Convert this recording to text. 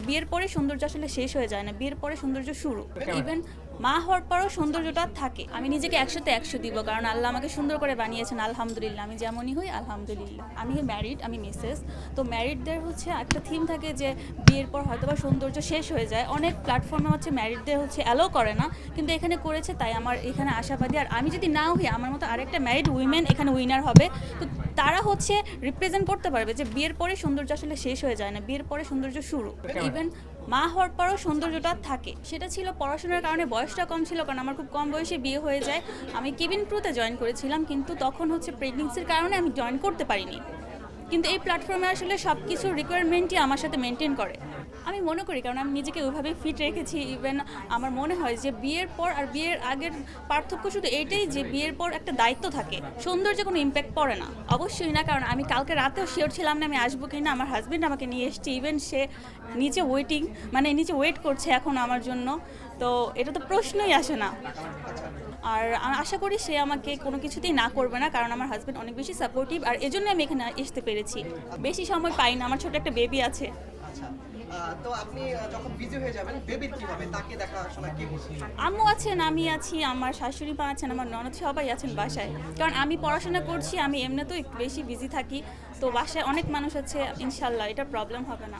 বিয়ের পরে সৌন্দর্য আসলে শেষ হয়ে যায় না, বিয়ের পরে সৌন্দর্য শুরু। ইভেন মা হওয়ার পরও সৌন্দর্যটা থাকে। আমি নিজেকে 100-তে 100 দিব, কারণ আল্লাহ আমাকে সুন্দর করে বানিয়েছেন, আলহামদুলিল্লাহ। আমি যেমনই হই আলহামদুলিল্লাহ। আমি ম্যারিড, আমি মিসেস। তো ম্যারিডদের হচ্ছে একটা থিম থাকে যে বিয়ের পর হয়তো বা সৌন্দর্য শেষ হয়ে যায়। অনেক প্ল্যাটফর্মে হচ্ছে ম্যারিডদের হচ্ছে অ্যালো করে না, কিন্তু এখানে করেছে, তাই আমার এখানে আশাবাদী। আর আমি যদি নাও হই, আমার মতো আরেকটা ম্যারিড উইমেন এখানে উইনার হবে, তো তারা হচ্ছে রিপ্রেজেন্ট করতে পারবে যে বিয়ের পরে সৌন্দর্য আসলে শেষ হয়ে যায় না, বিয়ের পরে সৌন্দর্য শুরু। ইভেন মা হওয়ার পরও সৌন্দর্যটা থাকে। সেটা ছিল পড়াশোনার কারণে, বয়সটা কম ছিল, কারণ আমার খুব কম বয়সে বিয়ে হয়ে যায়। আমি কেবিন ক্রুতে জয়েন করেছিলাম, কিন্তু তখন হচ্ছে প্রেগনেন্সির কারণে আমি জয়েন করতে পারিনি। কিন্তু এই প্ল্যাটফর্মে আসলে সব কিছুর রিকোয়ারমেন্টই আমার সাথে মেনটেন করে। আমি মনে করি, কারণ আমি নিজেকে ওইভাবেই ফিট রেখেছি। ইভেন আমার মনে হয় যে বিয়ের পর আর বিয়ের আগের পার্থক্য শুধু এইটাই যে বিয়ের পর একটা দায়িত্ব থাকে, সৌন্দর্যে কোনো ইম্প্যাক্ট পড়ে না। অবশ্যই না, কারণ আমি কালকে রাতেও শিওর ছিলাম না আমি আসবো কি না। আমার হাজব্যান্ড আমাকে নিয়ে এসছে, ইভেন সে নিচে নিচে ওয়েট করছে এখন আমার জন্য। তো এটা তো প্রশ্নই আসে না। আর আমি আশা করি সে আমাকে কোনো কিছুতেই না করবে না, কারণ আমার হাজব্যান্ড অনেক বেশি সাপোর্টিভ। আর এজন্য আমি এখানে আসতে পেরেছি। বেশি সময় পাই না, আমার ছোট একটা বেবি আছে। আচ্ছা, তো আপনি যখন বিজি হয়ে যাবেন বেবির কি হবে, তাকে দেখাশোনা কে করবে? আম্মু আছেন, আমি আছি, আমার শাশুড়ি মা আছেন, আমার ননদ, সবাই আছেন বাসায়। কারণ আমি পড়াশোনা করছি, আমি এমনিতেও একটু বেশি বিজি থাকি। তো বাসায় অনেক মানুষ আছে, ইনশাল্লাহ এটা প্রবলেম হবে না।